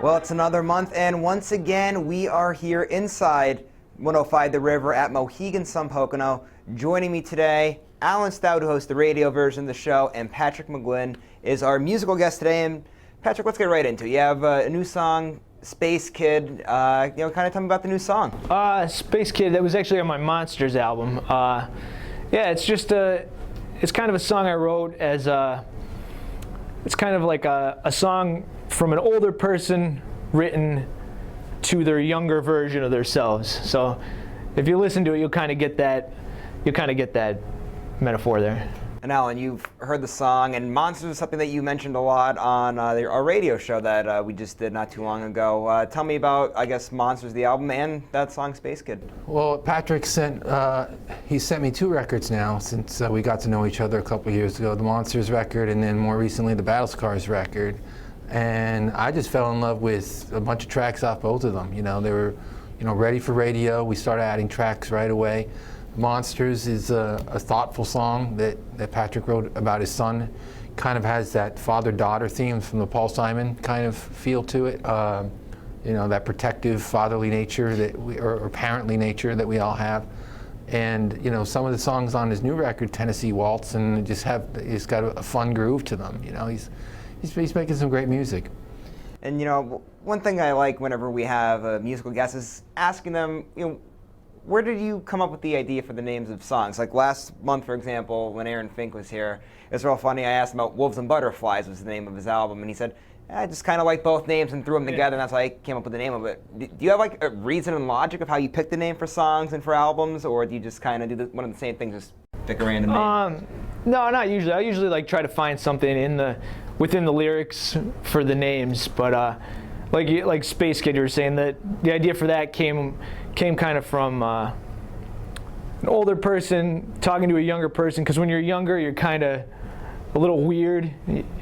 Well, it's another month, and once again, we are here inside 105 The River at Mohegan Sun Pocono. Joining me today, Alan Stout, who hosts the radio version of the show, and Patrick McGlynn is our musical guest today. And Patrick, let's get right into it. You have a new song, Space Kid. Kind of tell me about the new song. Space Kid, that was actually on my Monsters album. It's just it's kind of a song I wrote as it's kind of like a song from an older person written to their younger version of themselves. So if you listen to it, you'll kind of get that metaphor there. And Alan, you've heard the song, and Monsters is something that you mentioned a lot on our radio show that we just did not too long ago. Tell me about, I guess, Monsters, the album, and that song, Space Kid. Well, Patrick sent me 2 records now since we got to know each other a couple years ago. The Monsters record, and then more recently the Battle Scars record. And I just fell in love with a bunch of tracks off both of them. They were, ready for radio. We started adding tracks right away. Monsters is a thoughtful song that Patrick wrote about his son. Kind of has that father-daughter theme from the Paul Simon kind of feel to it. That protective fatherly nature or parently nature that we all have. And some of the songs on his new record, Tennessee Waltz, and he's got a fun groove to them. He's making some great music. And one thing I like whenever we have a musical guest is asking them, where did you come up with the idea for the names of songs? Like last month, for example, when Aaron Fink was here, it was real funny. I asked him about Wolves and Butterflies was the name of his album, and he said, I just kind of like both names and threw them together, and that's how I came up with the name of it. Do you have like a reason and logic of how you pick the name for songs and for albums, or do you just kind of do one of the same things, just pick a random name? No, not usually. I usually try to find something within the lyrics for the names, but like Space Kid, you were saying that the idea for that came kind of from an older person talking to a younger person, because when you're younger, you're kind of a little weird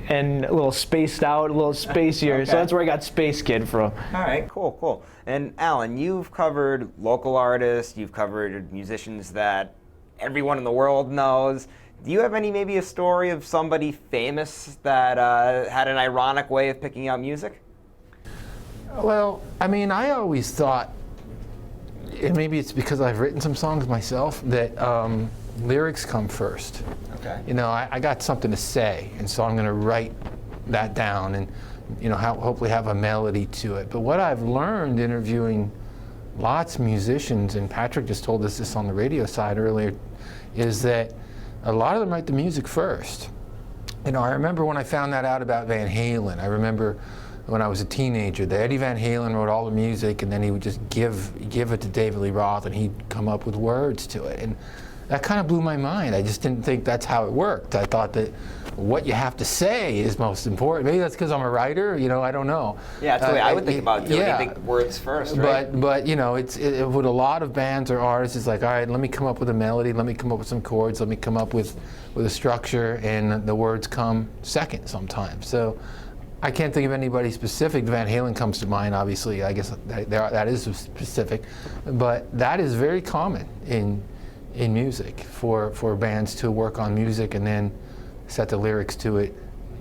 and a little spaced out, a little spacier. Okay. So that's where I got Space Kid from. All right, cool. And Alan, you've covered local artists, you've covered musicians that everyone in the world knows. Do you have maybe a story of somebody famous that had an ironic way of picking out music? Well, I always thought, and maybe it's because I've written some songs myself, that lyrics come first. Okay. I got something to say, and so I'm going to write that down and, hopefully have a melody to it. But what I've learned interviewing lots of musicians, and Patrick just told us this on the radio side earlier, is that a lot of them write the music first. I remember when I found that out about Van Halen. I remember when I was a teenager that Eddie Van Halen wrote all the music, and then he would just give it to David Lee Roth, and he'd come up with words to it. And that kind of blew my mind. I just didn't think that's how it worked. I thought that what you have to say is most important. Maybe that's because I'm a writer. I don't know. Yeah, that's the way I would think about it. You think words first, right? But with a lot of bands or artists, it's like, all right, let me come up with a melody, let me come up with some chords, let me come up with a structure, and the words come second sometimes. So I can't think of anybody specific. Van Halen comes to mind, obviously. I guess that is specific. But that is very common in music for bands to work on music and then set the lyrics to it,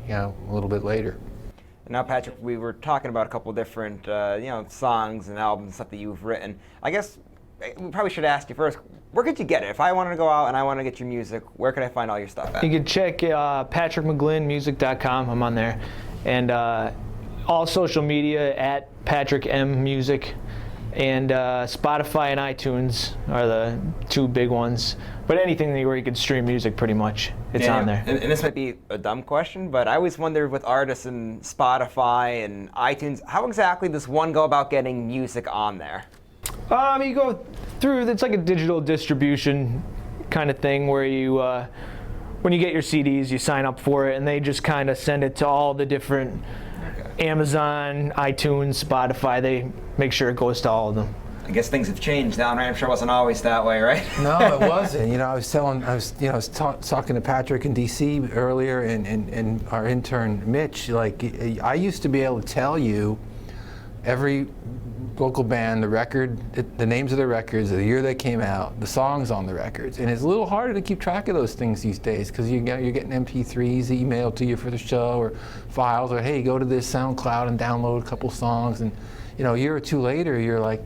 a little bit later. Now, Patrick, we were talking about a couple different, songs and albums and stuff that you've written. I guess we probably should ask you first, where could you get it? If I wanted to go out and I want to get your music, where could I find all your stuff at? You can check patrickmcglynnmusic.com. I'm on there. And all social media at Patrick M Music, and Spotify and iTunes are the 2 big ones. But anything where you can stream music, pretty much, it's on there. And this might be a dumb question, but I always wondered with artists and Spotify and iTunes, how exactly does one go about getting music on there? You go through, it's like a digital distribution kind of thing where you, when you get your CDs, you sign up for it, and they just kind of send it to all the different Amazon, iTunes, Spotify. They make sure it goes to all of them. I guess things have changed now, right? I'm sure it wasn't always that way, right? No, it wasn't. I was talking to Patrick in DC earlier, and our intern Mitch. I used to be able to tell you every local band, the record, the names of the records, the year they came out, the songs on the records. And it's a little harder to keep track of those things these days because you're getting MP3s emailed to you for the show, or files, or hey, go to this SoundCloud and download a couple songs. And a year or two later, you're like,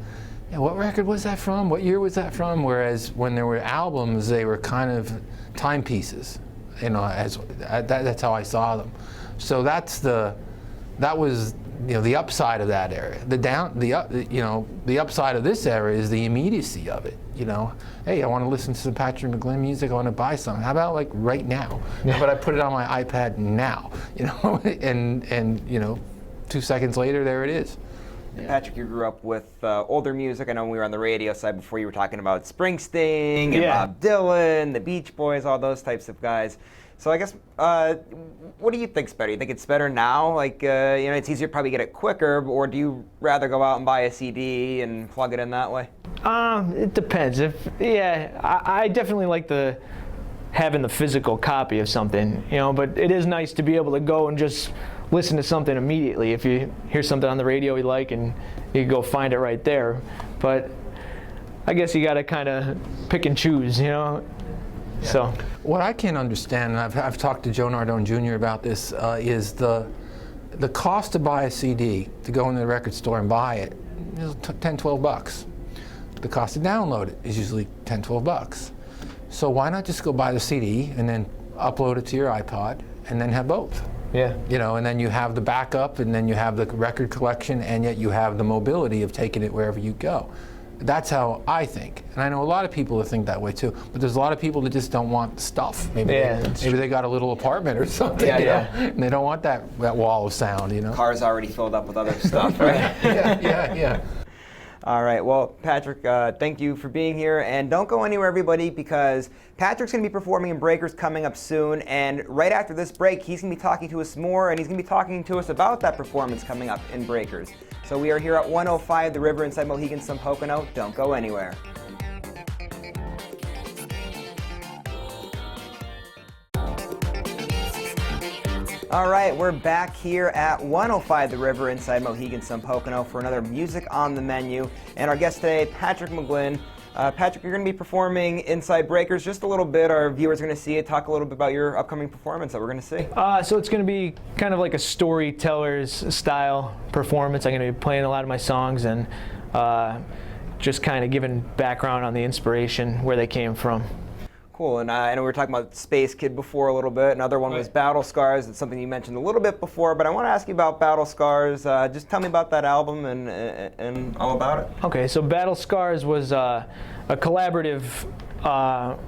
yeah, what record was that from? What year was that from? Whereas when there were albums, they were kind of timepieces. That's how I saw them. So that was the upside of that era. The upside of this era is the immediacy of it. Hey, I want to listen to some Patrick McGlynn music. I want to buy some. How about like right now? How about I put it on my iPad now? And 2 seconds later, there it is. Yeah. Patrick, you grew up with older music. I know when we were on the radio side before, you were talking about Springsteen and Bob Dylan, the Beach Boys, all those types of guys. So I guess, what do you think's better? You think it's better now? Like, it's easier to probably get it quicker, or do you rather go out and buy a CD and plug it in that way? It depends. I definitely like having the physical copy of something, but it is nice to be able to go and just listen to something immediately. If you hear something on the radio you like, and you can go find it right there. But I guess you got to kind of pick and choose, So what I can understand, and I've talked to Joe Nardone Jr. about this, is the cost to buy a CD, to go into the record store and buy it, is $10-12. The cost to download it is usually $10-12. So why not just go buy the CD and then upload it to your iPod and then have both? Yeah. And then you have the backup, and then you have the record collection, and yet you have the mobility of taking it wherever you go. That's how I think. And I know a lot of people that think that way too, but there's a lot of people that just don't want stuff. Maybe they got a little apartment or something, and they don't want that wall of sound, Car's already filled up with other stuff, right? Yeah. All right, well, Patrick, thank you for being here, and don't go anywhere, everybody, because Patrick's going to be performing in Breakers coming up soon, and right after this break, he's going to be talking to us more, and he's going to be talking to us about that performance coming up in Breakers. So we are here at 105 The River inside Mohegan Sun Pocono. Don't go anywhere. All right, we're back here at 105 The River inside Mohegan Sun Pocono for another Music on the Menu. And our guest today, Patrick McGlynn. Patrick, you're going to be performing inside Breakers just a little bit. Our viewers are going to see it. Talk a little bit about your upcoming performance that we're going to see. So it's going to be kind of like a storyteller's style performance. I'm going to be playing a lot of my songs and just kind of giving background on the inspiration, where they came from. Cool, and I know we were talking about Space Kid before a little bit. Another one was Battle Scars. It's something you mentioned a little bit before, but I want to ask you about Battle Scars. Just tell me about that album and all about it. Okay, so Battle Scars was a collaborative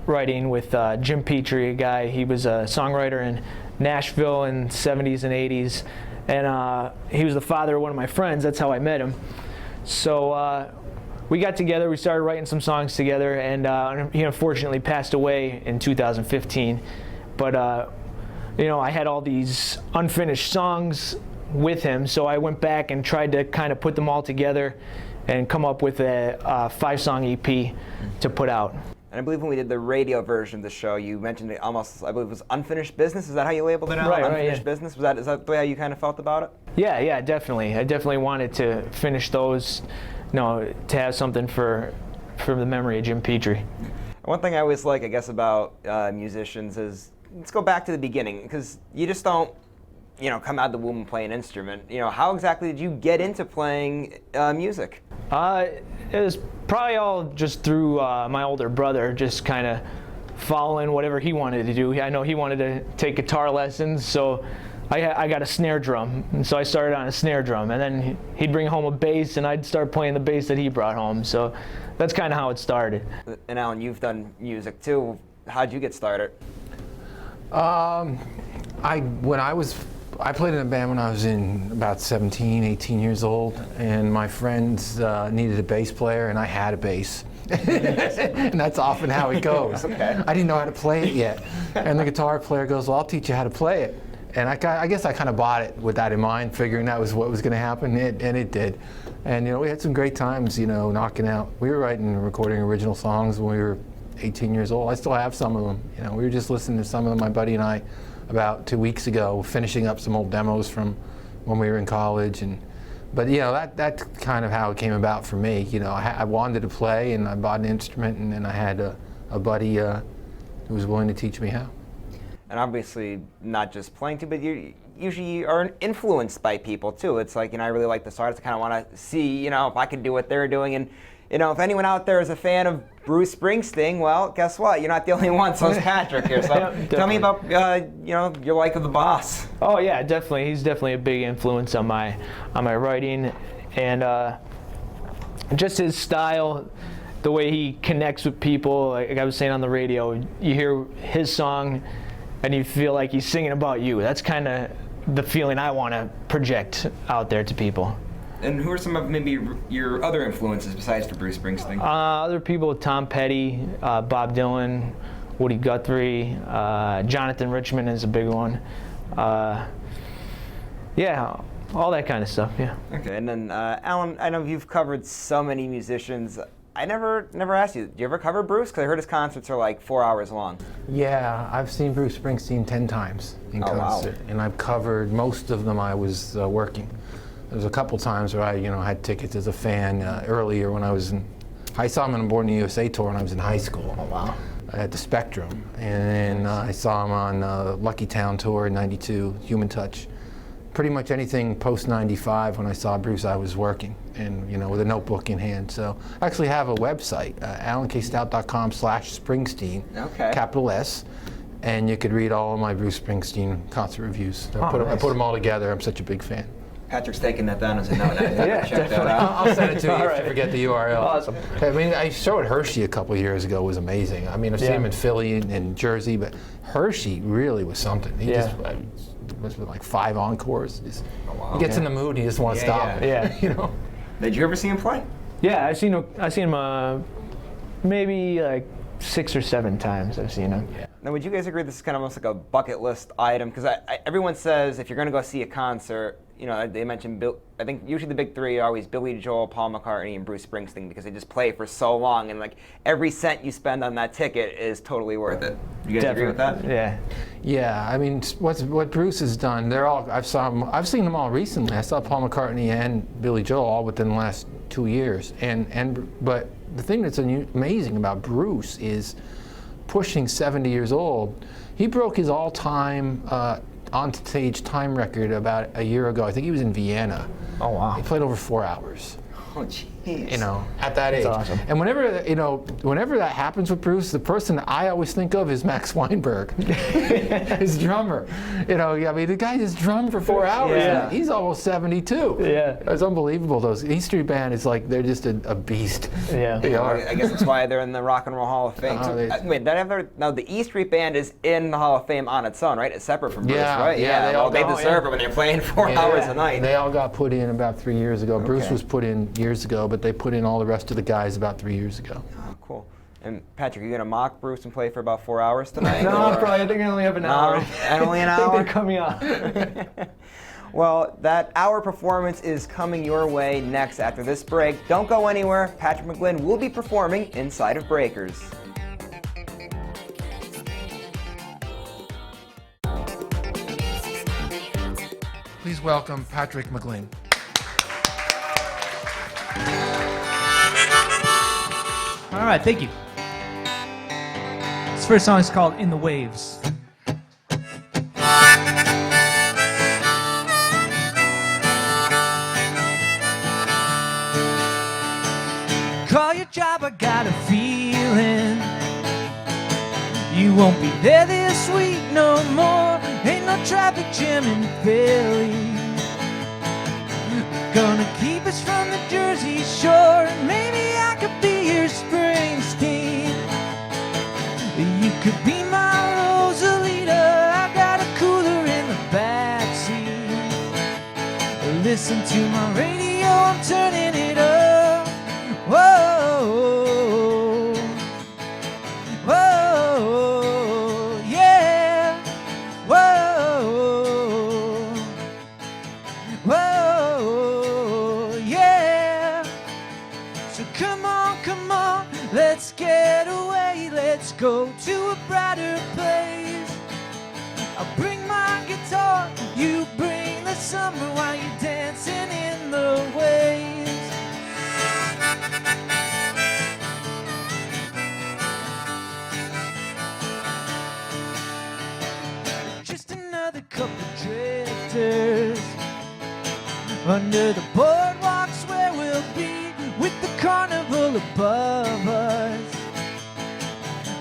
writing with Jim Petrie, a guy. He was a songwriter in Nashville in the 70s and 80s, and he was the father of one of my friends. That's how I met him. So we got together, we started writing some songs together, and he unfortunately passed away in 2015. But I had all these unfinished songs with him, so I went back and tried to kind of put them all together and come up with a 5-song EP to put out. And I believe when we did the radio version of the show, you mentioned it almost, I believe it was Unfinished Business. Is that how you labeled it out? Right, Unfinished yeah. Business? Is that the way how you kind of felt about it? Yeah, definitely. I definitely wanted to finish those, to have something for the memory of Jim Petrie. One thing I always like, I guess, about musicians is, let's go back to the beginning, because you just don't, come out of the womb and play an instrument. How exactly did you get into playing music? It was probably all just through my older brother, just kind of following whatever he wanted to do. I know he wanted to take guitar lessons, so I got a snare drum, and so I started on a snare drum, and then he'd bring home a bass, and I'd start playing the bass that he brought home. So that's kind of how it started. And Alan, you've done music too. How'd you get started? I played in a band when I was in about 17, 18 years old, and my friends needed a bass player, and I had a bass. And that's often how it goes. Okay. I didn't know how to play it yet. And the guitar player goes, well, I'll teach you how to play it. And I guess I kind of bought it with that in mind, figuring that was what was going to happen, and it did. And we had some great times, knocking out. We were writing and recording original songs when we were 18 years old. I still have some of them. We were just listening to some of them, my buddy and I, about 2 weeks ago, finishing up some old demos from when we were in college, and But you know, that's kind of how it came about for me. You know, I wanted to play, and I bought an instrument, and then I had a buddy who was willing to teach me how. And obviously, not just playing to, but you usually are influenced by people too. It's like, I really like this artist. I kind of want to see, if I can do what they're doing. And, if anyone out there is a fan of Bruce Springsteen, well, guess what? You're not the only one. So is Patrick here. So Yeah, tell me about, your like of the boss. Oh yeah, definitely. He's definitely a big influence on my writing, and just his style, the way he connects with people. Like I was saying on the radio, you hear his song, and you feel like he's singing about you. That's kind of the feeling I want to project out there to people. And who are some of maybe your other influences besides for Bruce Springsteen? Other people: Tom Petty, Bob Dylan, Woody Guthrie, Jonathan Richman is a big one. Yeah, all that kind of stuff. Yeah. Okay, and then Alan, I know you've covered so many musicians. I never asked you. Do you ever cover Bruce? Because I heard his concerts are like 4 hours long. Yeah, I've seen Bruce Springsteen 10 times in concert, and I've covered most of them. I was working. There was a couple times where I, had tickets as a fan earlier when I was in. I saw him on a Born in the USA tour when I was in high school. Oh wow! At the Spectrum, and then I saw him on Lucky Town tour in '92, Human Touch. Pretty much anything post '95 when I saw Bruce, I was working, and with a notebook in hand. So I actually have a website, alankStout.com/Springsteen, okay. capital S, and you could read all of my Bruce Springsteen concert reviews. I put them all together. I'm such a big fan. Patrick's taking that down as a note. Yeah, check that out. I'll send it to you if right. you forget the URL. Awesome. I mean, I showed Hershey a couple years ago. It was amazing. I mean, I've seen him in Philly and Jersey, but Hershey really was something. He just was like 5 encores. He gets in the mood. He just wants to stop. Yeah. Did you ever see him play? Yeah, I've seen him maybe like 6 or 7 times. I've seen him. Yeah. Now, would you guys agree this is kind of almost like a bucket list item? Because everyone says if you're going to go see a concert, they mention I think usually the big 3 are always Billy Joel, Paul McCartney, and Bruce Springsteen because they just play for so long, and like every cent you spend on that ticket is totally worth it. You guys agree with that? Yeah. Yeah, I mean, what Bruce has done, I've seen them all recently. I saw Paul McCartney and Billy Joel all within the last 2 years, but the thing that's amazing about Bruce is pushing 70 years old. He broke his all-time on-stage time record about a year ago. I think he was in Vienna. Oh wow. He played over 4 hours. Oh, jeez. At that age. That's awesome. And whenever that happens with Bruce, the person that I always think of is Max Weinberg, his drummer. I mean, the guy just drummed for 4 hours. Yeah. He's almost 72. Yeah. It's unbelievable. Those E Street Band is like, they're just a beast. Yeah. They are. I guess that's why they're in the Rock and Roll Hall of Fame. Now the E Street Band is in the Hall of Fame on its own, right? It's separate from Bruce, right? They deserve it when they're playing 4 hours a night. They all got put in about 3 years ago. Okay. Bruce was put in years ago, but they put in all the rest of the guys about 3 years ago. Oh, cool. And Patrick, are you gonna mock Bruce and play for about 4 hours tonight? No, or? probably. I think I only have an hour. And only an I think hour? they're coming up. Well, that hour performance is coming your way next after this break. Don't go anywhere. Patrick McGlynn will be performing inside of Breakers. Please welcome Patrick McGlynn. All right, thank you. This first song is called In the Waves. Call your job, I got a feeling you won't be there this week no more. Ain't no traffic jam in Philly gonna keep us from the Jersey Shore. Maybe I could be your Springsteen. You could be my Rosalita. I got a cooler in the backseat. Listen to my radio, I'm turning it up. Whoa, whoa, yeah. Whoa, whoa, yeah. So come on, let's get away. Let's go to a brighter place. I'll bring my guitar, you bring the summer while you're dancing in the Under the boardwalks where we'll be, with the carnival above us.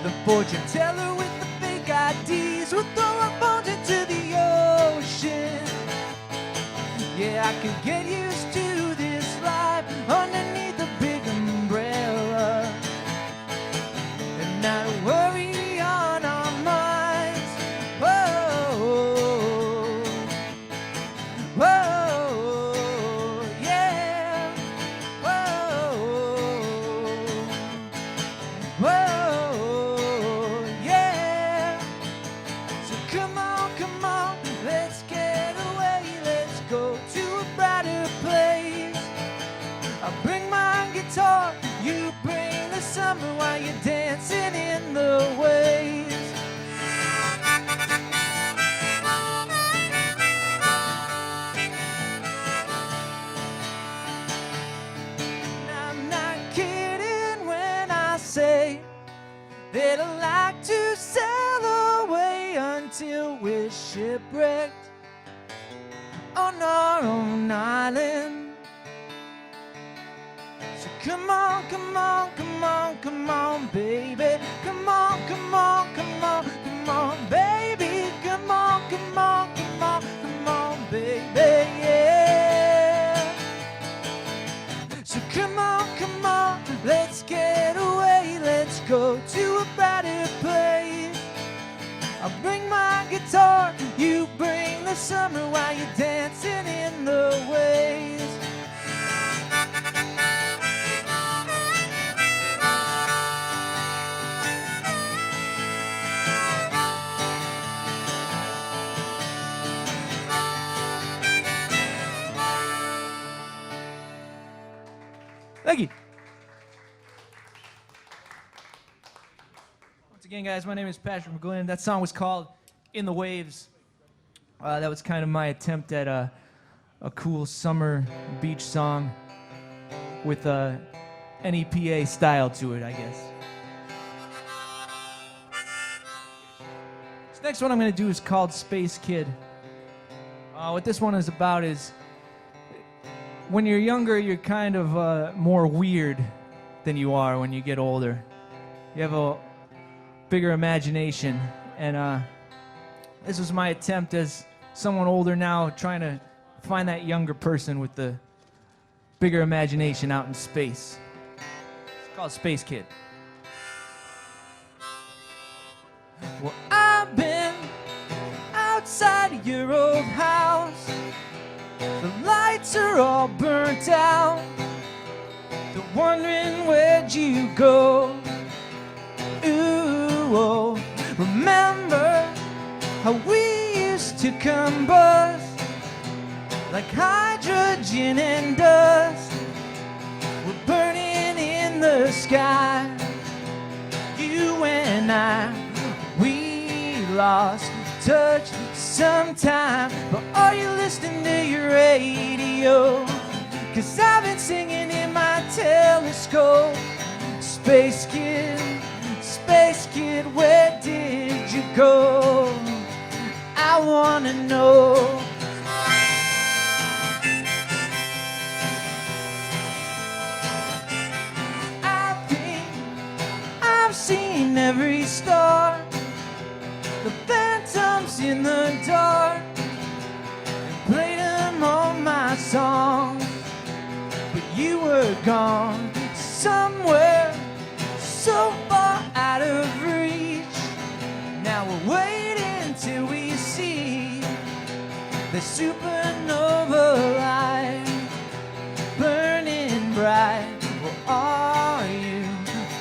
The fortune teller with the fake IDs will throw our phones into the ocean. Yeah, I could get used to this life underneath a big umbrella and not worry on our minds. Whoa, whoa, yeah, whoa, whoa, yeah. So come on, let's get away, let's go to a brighter place. I'll bring my guitar, you bring the summer while you're dancing in the waves. And I'm not kidding when I say that I like to sail away until we're shipwrecked on our own island. So come on, baby. Come on, baby. Come on, baby, yeah. So come on, let's get away, let's go to a brighter place. I'll bring my guitar, you bring the summer while you're dancing in the waves. Thank you. Once again, guys, my name is Patrick McGlynn. That song was called In the Waves. That was kind of my attempt at a cool summer beach song with a NEPA style to it, I guess. This next one I'm going to do is called Space Kid. What this one is about is when you're younger, you're kind of more weird than you are when you get older. You have a bigger imagination, and this was my attempt as someone older now, trying to find that younger person with the bigger imagination out in space. It's called Space Kid. Well, I've been outside your old house. The lights are all burnt out. They're wondering where'd you go. Ooh, oh, remember how we used to combust like hydrogen and dust. We're burning in the sky. You and I, we lost touch sometime. But are you listening to your radio? 'Cause I've been singing in my telescope. Space Kid, where did you go? I wanna know. I think I've seen every star, the phantoms in the dark, and played them on my songs. But you were gone somewhere so far out of reach. Now we're waiting till we see the supernova light burning bright. Well, are you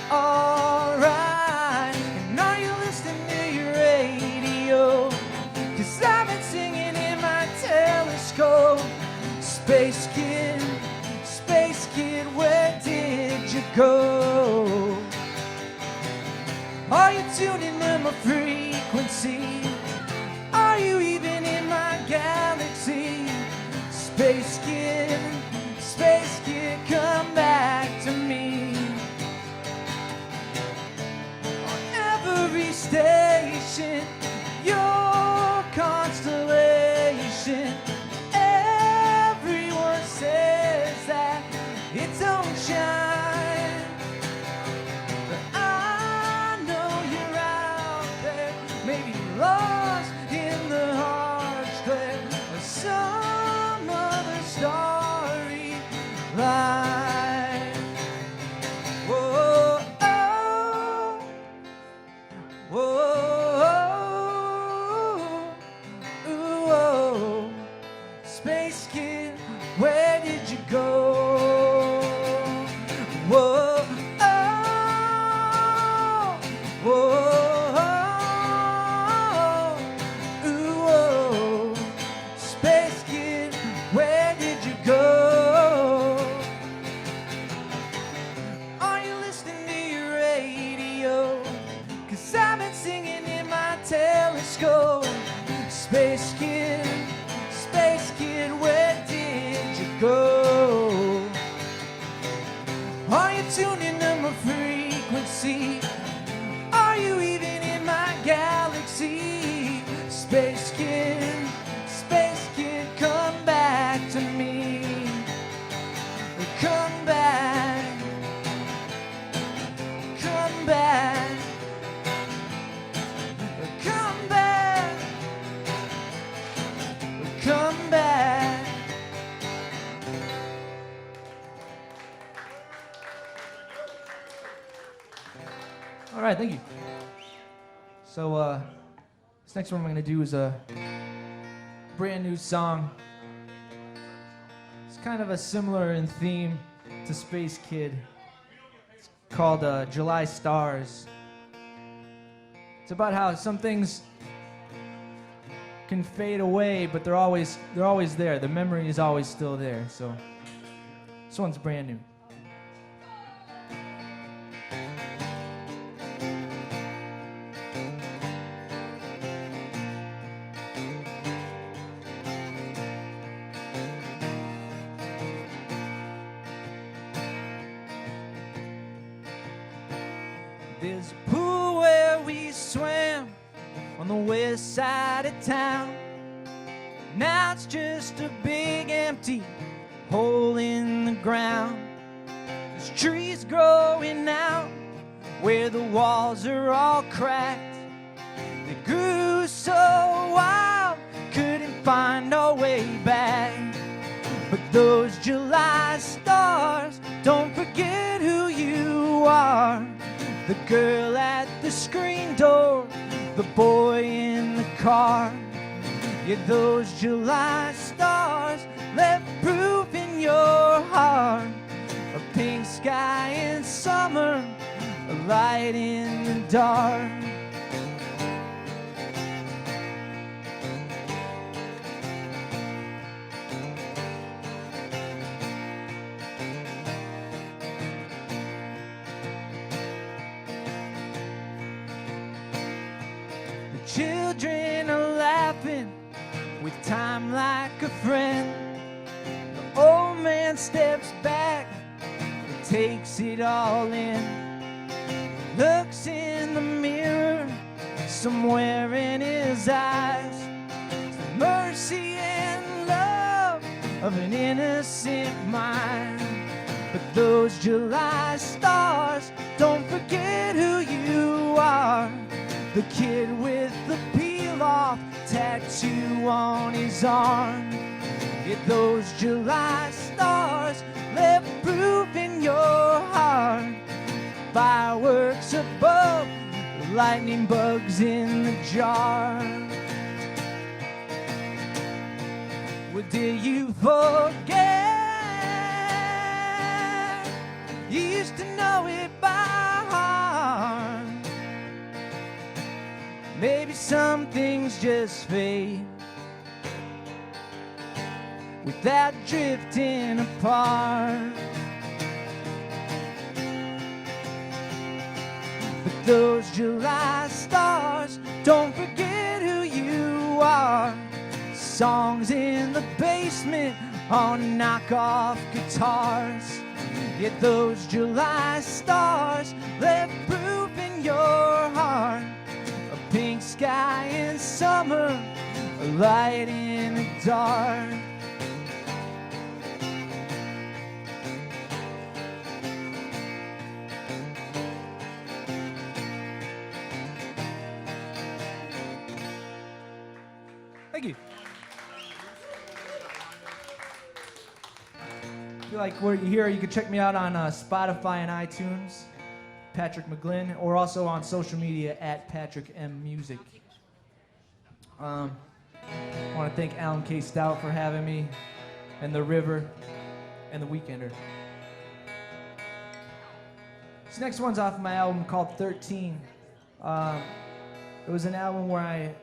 alright? And are you listening to your radio? 'Cause I've been singing in my telescope. Space Kid, where did you go? Are you tuned into my frequency? Are you even in my galaxy? Space Kid, come back to me. On every station, your constellation, everyone where did you go? Whoa, oh, whoa, ooh, oh. Space kid, where did you go? Are you listening to your radio? 'Cause I've been singing in my telescope. Space kid, where did you go? Are you tuned into my frequency? Are you even in my galaxy? Space kid, come back to me. Come back, come back, come back, come back. All right, thank you. So this next one I'm going to do is a brand new song. It's kind of a similar in theme to Space Kid. It's called July Stars. It's about how some things can fade away, but they're always there. The memory is always still there. So this one's brand new. There's a pool where we swam on the west side of town. Now it's just a big empty hole in the ground. There's trees growing out where the walls are all cracked. They grew so wild, couldn't find our way back. But those July stars, don't forget who you are. The girl at the screen door, the boy in the car. Yeah, those July stars left proof in your heart. A pink sky in summer, a light in the dark. Children are laughing with time like a friend. The old man steps back and takes it all in. Looks in the mirror somewhere in his eyes. It's the mercy and love of an innocent mind. But those July stars, don't forget who you are. The kid with the peel-off tattoo on his arm. Yeah, those July stars left proof in your heart. Fireworks above, lightning bugs in the jar. Well, did you forget? You used to know it by heart. Maybe some things just fade without drifting apart. But those July stars, don't forget who you are. Songs in the basement on knockoff guitars. Yet those July stars left proof in your heart. A pink sky in summer, a light in the dark. Thank you. If you like what you hear, you can check me out on Spotify and iTunes, Patrick McGlynn, or also on social media at Patrick M Music. I want to thank Alan K. Stout for having me, and The River and The Weekender. This next one's off my album called 13. It was an album where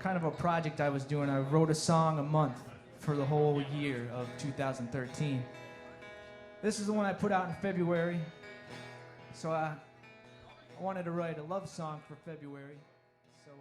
kind of a project I was doing. I wrote a song a month for the whole year of 2013. This is the one I put out in February. So I wanted to write a love song for February. So